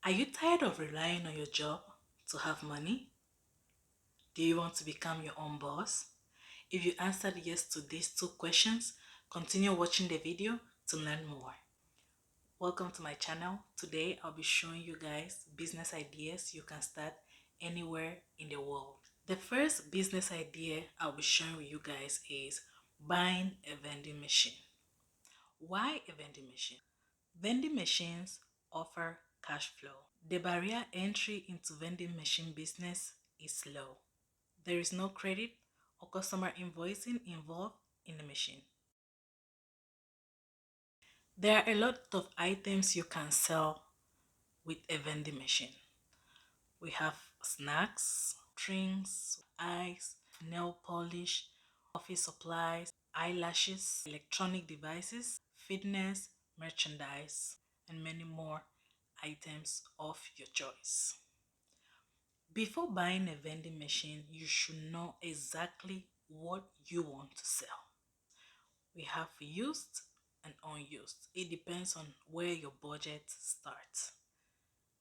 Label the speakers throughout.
Speaker 1: Are you tired of relying on your job to have money? Do you want to become your own boss? If you answered yes to these two questions, continue watching the video to learn more. Welcome to my channel. Today I'll be showing you guys business ideas you can start anywhere in the world. The first business idea I'll be sharing with you guys is buying a vending machine. Why a vending machine? Vending machines offer cash flow. The barrier entry into vending machine business is low. There is no credit or customer invoicing involved in the machine. There are a lot of items you can sell with a vending machine. We have snacks, drinks, ice, nail polish, office supplies, eyelashes, electronic devices, fitness, merchandise, and many more items of your choice. Before buying a vending machine, you should know exactly what you want to sell. We have used and unused. It depends on where your budget starts.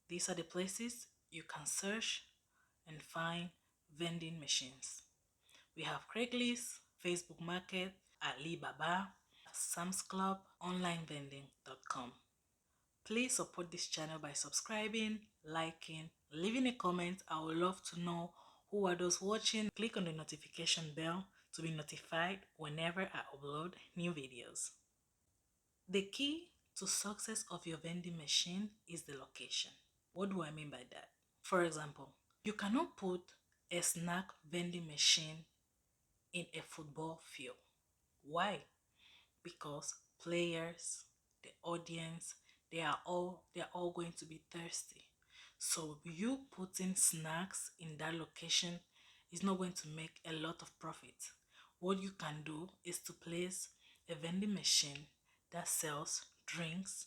Speaker 1: These are the places you can search and find vending machines. We have Craigslist, Facebook Market, Alibaba, Sam's Club, onlinevending.com. Please support this channel by subscribing, liking, leaving a comment. I would love to know who are those watching. Click on the notification bell to be notified whenever I upload new videos. The key to success of your vending machine is the location. What do I mean by that? For example, you cannot put a snack vending machine in a football field. Why? Because players, the audience, they're all going to be thirsty. So you putting snacks in that location is not going to make a lot of profit. What you can do is to place a vending machine that sells drinks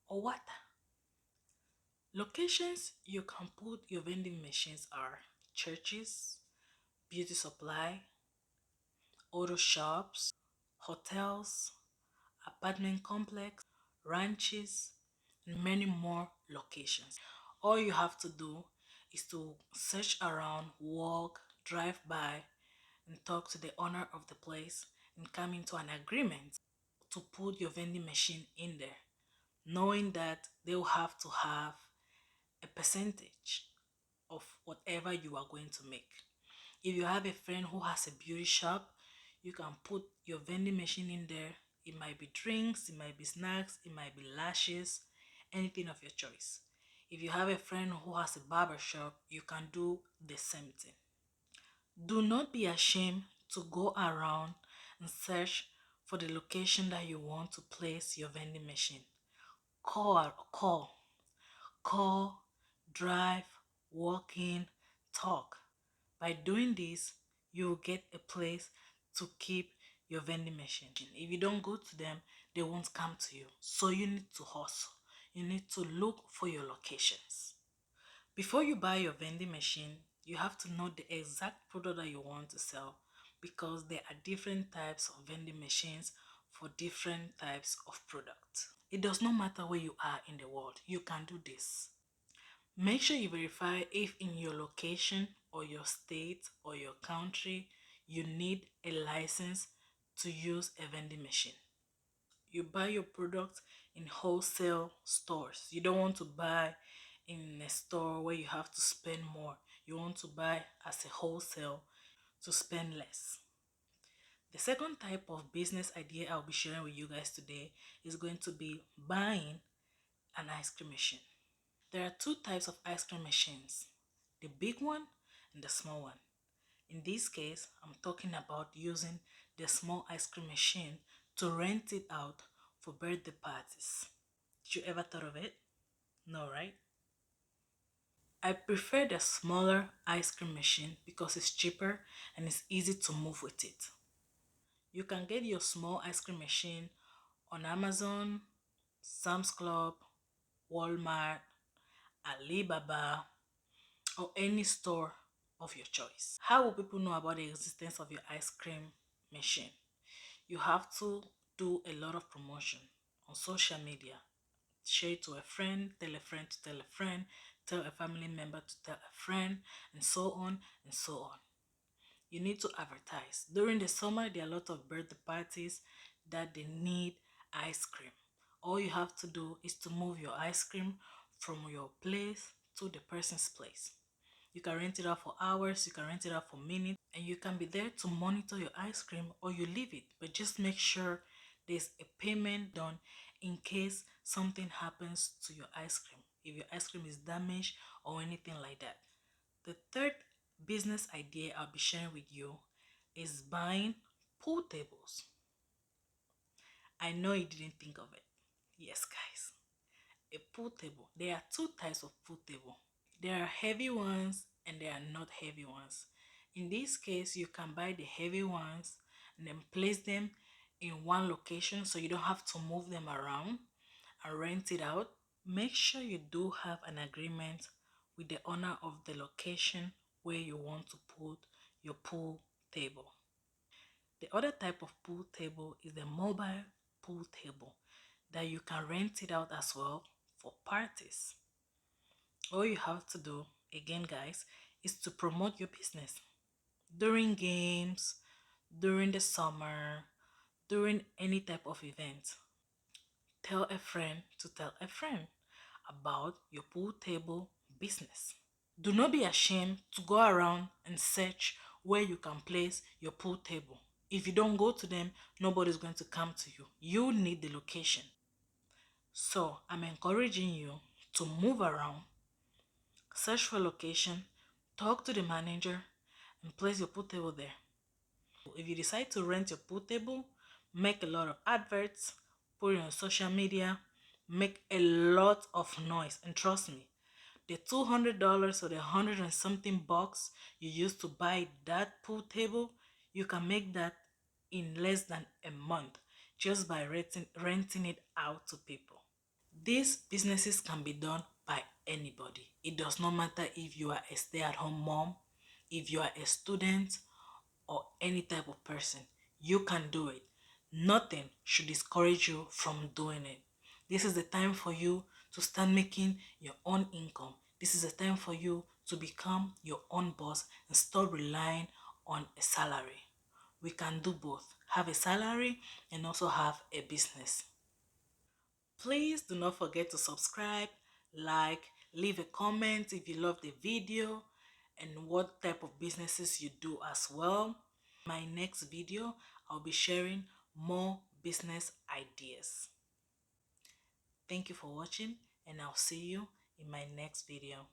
Speaker 1: or water. Locations you can put your vending machines are churches, beauty supply, auto shops, hotels, apartment complex, ranches, and many more locations. All you have to do is to search around, walk, drive by, and talk to the owner of the place and come into an agreement to put your vending machine in there, knowing that they will have to have a percentage of whatever you are going to make. If you have a friend who has a beauty shop, you can put your vending machine in there. It might be drinks, it might be snacks, it might be lashes, anything of your choice. If you have a friend who has a barber shop, you can do the same thing. Do not be ashamed to go around and search for the location that you want to place your vending machine. Call, call, call, drive, walk in, talk. By doing this, you will get a place to keep your vending machine. If you don't go to them, they won't come to you. So you need to hustle. You need to look for your locations. Before you buy your vending machine, you have to know the exact product that you want to sell because there are different types of vending machines for different types of products. It does not matter where you are in the world, you can do this. Make sure you verify if in your location or your state or your country you need a license to use a vending machine. You buy your products in wholesale stores. You don't want to buy in a store where you have to spend more. You want to buy as a wholesale to spend less. The second type of business idea I'll be sharing with you guys today is going to be buying an ice cream machine. There are two types of ice cream machines, the big one and the small one. In this case, I'm talking about using the small ice cream machine to rent it out for birthday parties. Did you ever thought of it? No, right? I prefer the smaller ice cream machine because it's cheaper and it's easy to move with it. You can get your small ice cream machine on Amazon, Sam's Club, Walmart, Alibaba, or any store of your choice. How will people know about the existence of your ice cream machine? You have to do a lot of promotion on social media. share it to a friend, tell a friend to tell a friend, tell a family member to tell a friend, and so on and so on. You need to advertise. During the summer, there are a lot of birthday parties that they need ice cream. All you have to do is to move your ice cream from your place to the person's place. You can rent it out for hours, you can rent it out for minutes, and you can be there to monitor your ice cream or you leave it. But just make sure there's a payment done in case something happens to your ice cream. If your ice cream is damaged or anything like that. The third business idea I'll be sharing with you is buying pool tables. I know you didn't think of it. Yes, guys. A pool table. There are two types of pool table. There are heavy ones and there are not heavy ones. In this case, you can buy the heavy ones and then place them in one location so you don't have to move them around and rent it out. Make sure you do have an agreement with the owner of the location where you want to put your pool table. The other type of pool table is the mobile pool table that you can rent it out as well for parties. All you have to do, again, guys, is to promote your business during games, during the summer, during any type of event. Tell a friend to tell a friend about your pool table business. Do not be ashamed to go around and search where you can place your pool table. If you don't go to them, nobody's going to come to you. You need the location. So I'm encouraging you to move around, search for location, talk to the manager, and place your pool table there. If you decide to rent your pool table, make a lot of adverts, put it on social media, make a lot of noise, and trust me, the $200 or the 100 and something bucks you used to buy that pool table, you can make that in less than a month just by renting it out to people. These businesses can be done by anybody. It does not matter if you are a stay-at-home mom, if you are a student, or any type of person. You can do it. Nothing should discourage you from doing it. This is the time for you to start making your own income. This is the time for you to become your own boss and stop relying on a salary. We can do both. Have a salary and also have a business. Please do not forget to subscribe, like, leave a comment if you love the video and what type of businesses you do as well. My next video, I'll be sharing more business ideas. Thank you for watching and I'll see you in my next video.